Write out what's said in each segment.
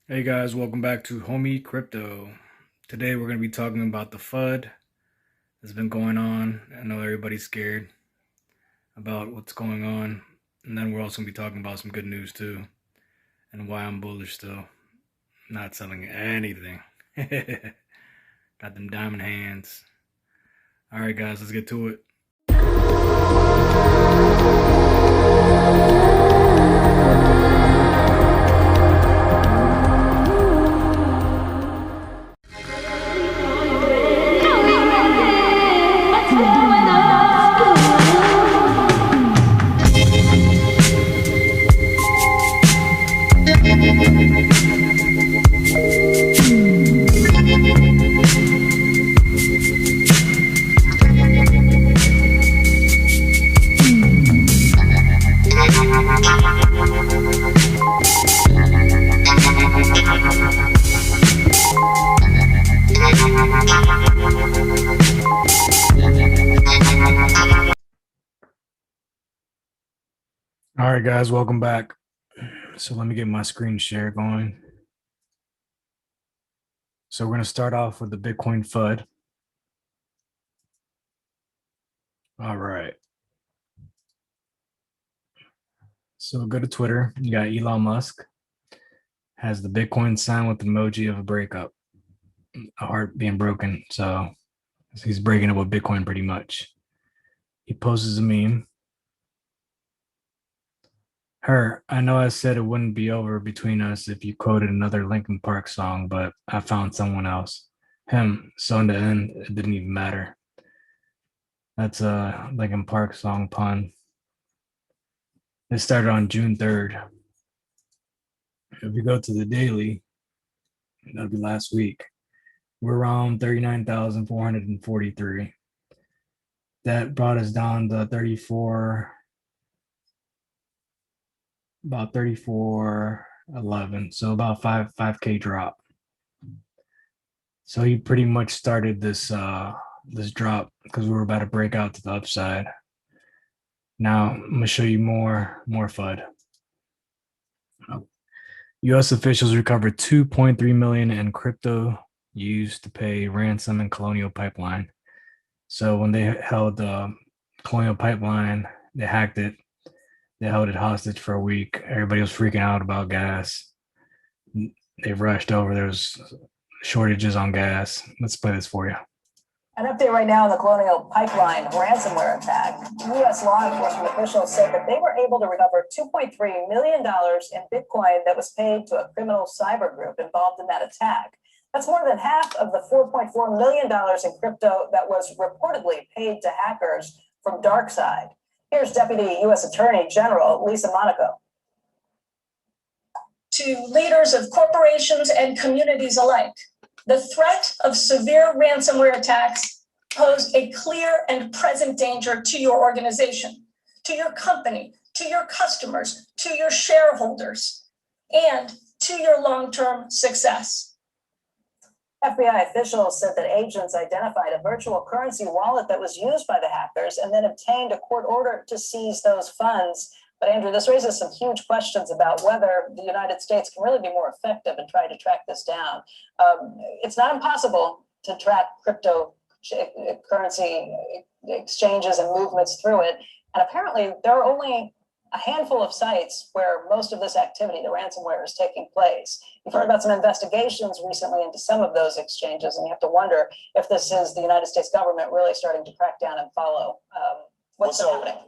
Hey guys, welcome back to Homie Crypto. Today we're going to be talking about the FUD that's been going on. I know everybody's scared about what's going on. And then we're also going to be talking about some good news too and why I'm bullish still. Not selling anything. Got them diamond hands. All right, guys, let's get to it. All right, guys, welcome back. So let me get my screen share going. So we're going to start off with the Bitcoin FUD. All right. So go to Twitter. You got Elon Musk has the Bitcoin sign with the emoji of a breakup, a heart being broken. So he's breaking up with Bitcoin pretty much. He posts a meme. I know I said it wouldn't be over between us if you quoted another Linkin Park song, but I found someone else. Him. So in the end, it didn't even matter. That's a Linkin Park song pun. It started on June 3rd. If we go to the daily, that'll be last week. We're around 39,443. That brought us down to about 3411. So about 5K drop. So he pretty much started this drop because we were about to break out to the upside. Now I'm gonna show you more FUD. U.S. officials recovered 2.3 million in crypto used to pay ransom in Colonial Pipeline. So when they held the Colonial Pipeline, they hacked it. They held it hostage for a week. Everybody was freaking out about gas. They rushed over. There was shortages on gas. Let's play this for you. An update right now on the Colonial Pipeline ransomware attack. U.S. law enforcement officials said that they were able to recover $2.3 million in Bitcoin that was paid to a criminal cyber group involved in that attack. That's more than half of the $4.4 million in crypto that was reportedly paid to hackers from DarkSide. Here's Deputy U.S. Attorney General Lisa Monaco. To leaders of corporations and communities alike, the threat of severe ransomware attacks pose a clear and present danger to your organization, to your company, to your customers, to your shareholders, and to your long-term success. FBI officials said that agents identified a virtual currency wallet that was used by the hackers and then obtained a court order to seize those funds. But Andrew, this raises some huge questions about whether the United States can really be more effective in trying to track this down. It's not impossible to track cryptocurrency exchanges and movements through it. And apparently there are only a handful of sites where most of this activity, the ransomware, is taking place. You've heard about some investigations recently into some of those exchanges, and you have to wonder if this is the United States government really starting to crack down and follow what's happening.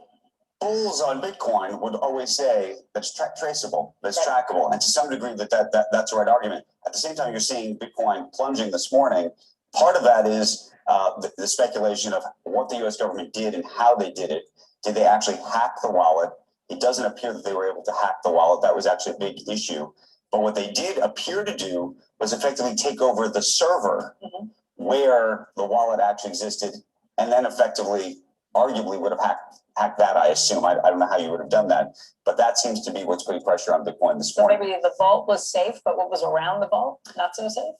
Bulls on Bitcoin would always say that's traceable, that's trackable, and to some degree that's the right argument. At the same time, you're seeing Bitcoin plunging this morning. Part of that is the speculation of what the U.S. government did and how they did it. Did they actually hack the wallet? It doesn't appear that they were able to hack the wallet. That was actually a big issue. But what they did appear to do was effectively take over the server where the wallet actually existed, and then effectively, arguably, would have hacked that, I assume. I don't know how you would have done that, but that seems to be what's putting pressure on Bitcoin this morning. So maybe the vault was safe, but what was around the vault, not so safe?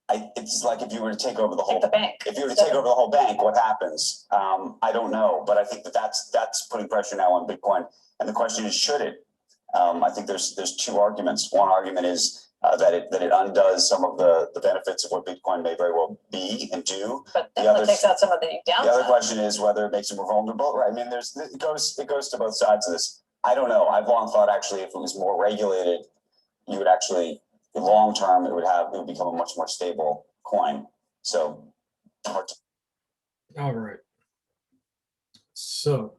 It's like if you were to take over the whole bank. If you were to take over the whole bank, what happens? I don't know, but I think that's putting pressure now on Bitcoin. And the question is, should it? I think there's two arguments. One argument is that it undoes some of the benefits of what Bitcoin may very well be and do. But it takes out some of the downside. The other question is whether it makes it more vulnerable, right? I mean, it goes to both sides of this. I don't know. I've long thought actually if it was more regulated, you would actually, long term, it would become a much more stable coin. So, all right. So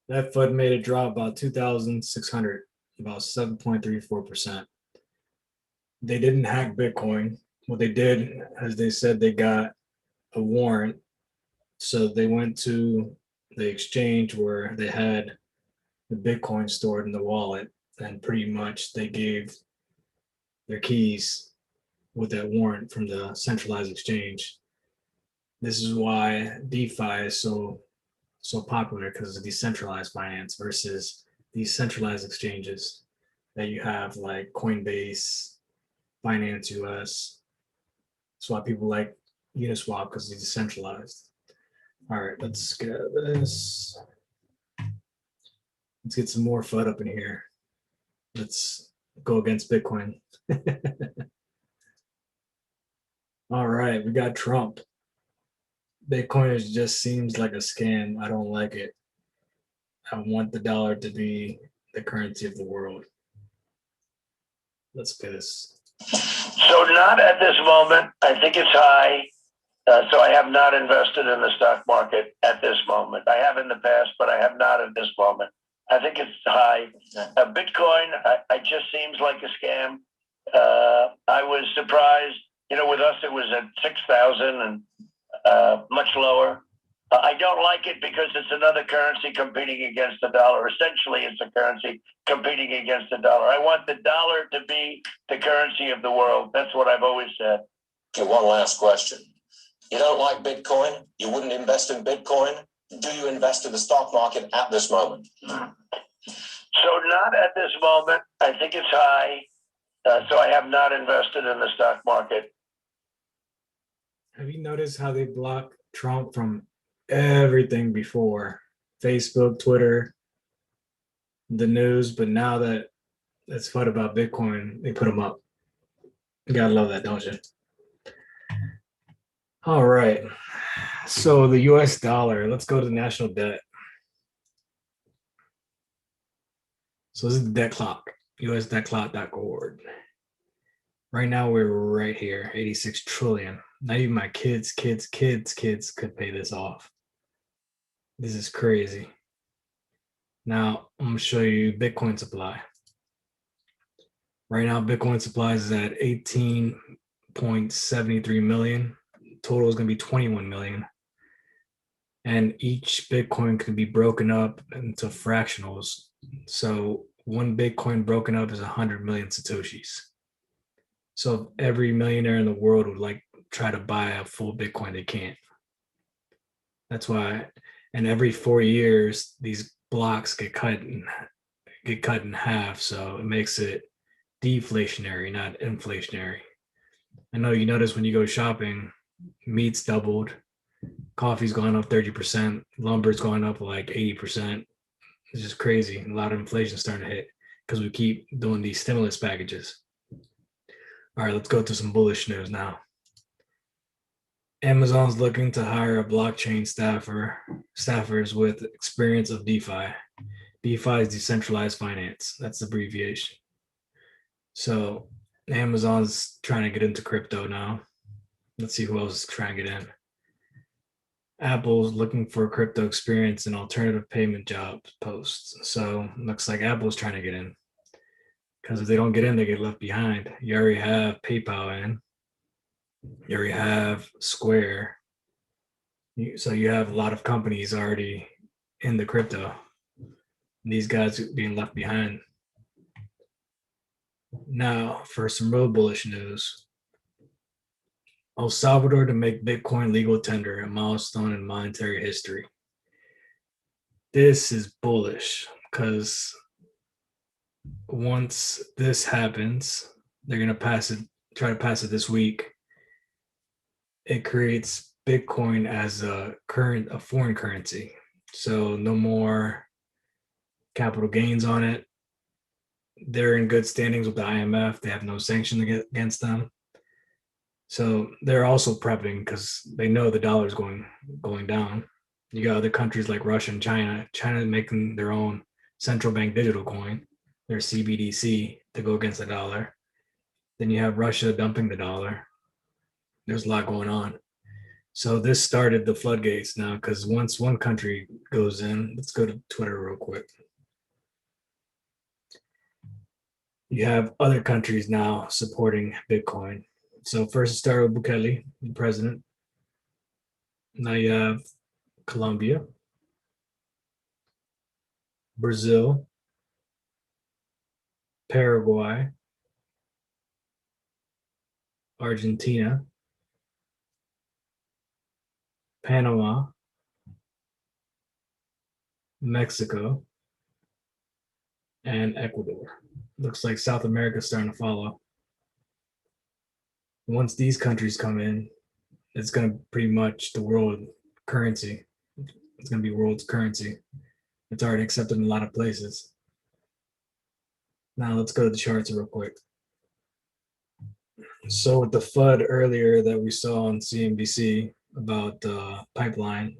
that FUD made it drop about 2,600, about 7.34%. They didn't hack Bitcoin. What they did is they said they got a warrant. So they went to the exchange where they had the Bitcoin stored in the wallet, and pretty much they gave their keys with that warrant from the centralized exchange. This is why DeFi is so popular, because of decentralized finance versus these centralized exchanges that you have like Coinbase, Binance US. That's why people like Uniswap, because it's decentralized. All right, let's get this. Let's get some more FUD up in here. Let's go against Bitcoin. All right, we got Trump. Bitcoin just seems like a scam. I don't like it. I want the dollar to be the currency of the world. Let's play this. So not at this moment. I think it's high. So I have not invested in the stock market at this moment. I have in the past, but I have not at this moment. I think it's high. Bitcoin, I just seems like a scam. I was surprised. With us, it was at 6,000 and much lower. I don't like it because it's another currency competing against the dollar. Essentially, it's a currency competing against the dollar. I want the dollar to be the currency of the world. That's what I've always said. Okay, one last question. You don't like Bitcoin? You wouldn't invest in Bitcoin? Do you invest in the stock market at this moment? So not at this moment. I think it's high. So I have not invested in the stock market. Have you noticed how they block Trump from everything before? Facebook, Twitter, the news, but now that it's fun about Bitcoin, they put them up. You gotta love that, don't you? All right. So the US dollar, let's go to the national debt. So this is the debt clock, usdebtclock.org. Right now we're right here, 86 trillion. Not even my kids could pay this off. This is crazy. Now I'm gonna show you Bitcoin supply. Right now, Bitcoin supply is at 18.73 million. Total is gonna be 21 million. And each Bitcoin could be broken up into fractionals. So one Bitcoin broken up is 100 million Satoshis. So if every millionaire in the world would try to buy a full Bitcoin, they can't. That's why, and every 4 years, these blocks get cut in half. So it makes it deflationary, not inflationary. I know you notice when you go shopping, meat's doubled, coffee's gone up 30%, lumber's going up like 80%. It's just crazy. A lot of inflation starting to hit because we keep doing these stimulus packages. All right, let's go to some bullish news now. Amazon's looking to hire a blockchain staffers with experience of DeFi. DeFi is decentralized finance. That's the abbreviation. So Amazon's trying to get into crypto now. Let's see who else is trying to get in. Apple's looking for crypto experience and alternative payment job posts. So looks like Apple's trying to get in. Because if they don't get in, they get left behind. You already have PayPal in. You already have Square. So you have a lot of companies already in the crypto. These guys being left behind. Now, for some real bullish news. El Salvador to make Bitcoin legal tender, a milestone in monetary history. This is bullish because once this happens, they're going to try to pass it this week. It creates Bitcoin as a foreign currency. So no more capital gains on it. they're in good standings with the IMF. They have no sanction against them. So they're also prepping because they know the dollar's going down. You got other countries like Russia and China. China making their own central bank digital coin, their CBDC, to go against the dollar. Then you have Russia dumping the dollar. There's a lot going on. So this started the floodgates now, because once one country goes in, let's go to Twitter real quick. You have other countries now supporting Bitcoin. So first it started with Bukele, the president. Now you have Colombia, Brazil, Paraguay, Argentina, Panama, Mexico, and Ecuador. Looks like South America's starting to follow. Once these countries come in, it's going to pretty much the world currency. It's going to be world's currency. It's already accepted in a lot of places. Now let's go to the charts real quick. So with the FUD earlier that we saw on CNBC about the pipeline,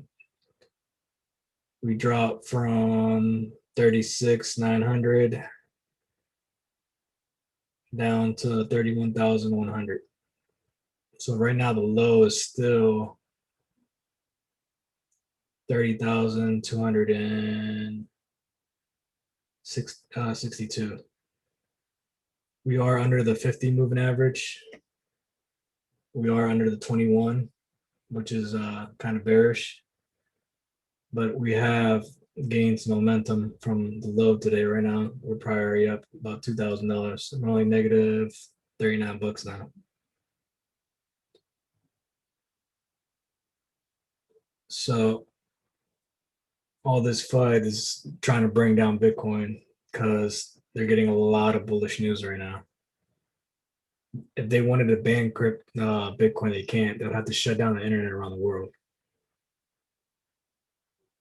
we dropped from 36,900 down to 31,100. So right now the low is still 30,262. We are under the 50 moving average. We are under the 21, which is kind of bearish. But we have gained some momentum from the low today. Right now, we're probably up about $2,000. We're only negative 39 bucks now. So all this FUD is trying to bring down Bitcoin because they're getting a lot of bullish news right now. If they wanted to ban Bitcoin, they can't. They'll have to shut down the internet around the world.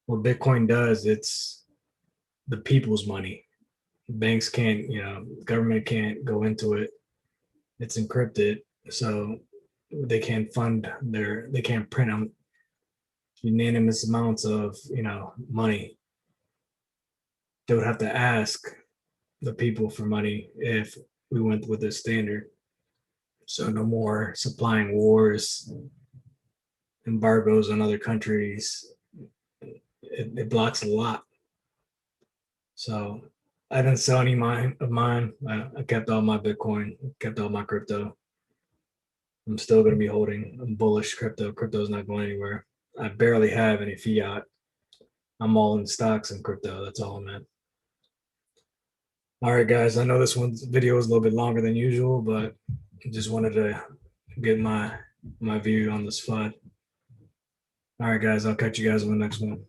What Bitcoin does, it's the people's money. Banks can't, government can't go into it. It's encrypted, so they can't they can't print them unanimous amounts of, money. They would have to ask the people for money if we went with this standard. So no more supplying wars, embargoes on other countries. It blocks a lot. So I didn't sell any of mine. I kept all my Bitcoin, kept all my crypto. I'm still going to be holding. I'm bullish crypto. Crypto's not going anywhere. I barely have any fiat. I'm all in stocks and crypto. That's all I'm in. All right, guys. I know this one's video is a little bit longer than usual, but I just wanted to get my view on this FUD. All right, guys. I'll catch you guys on the next one.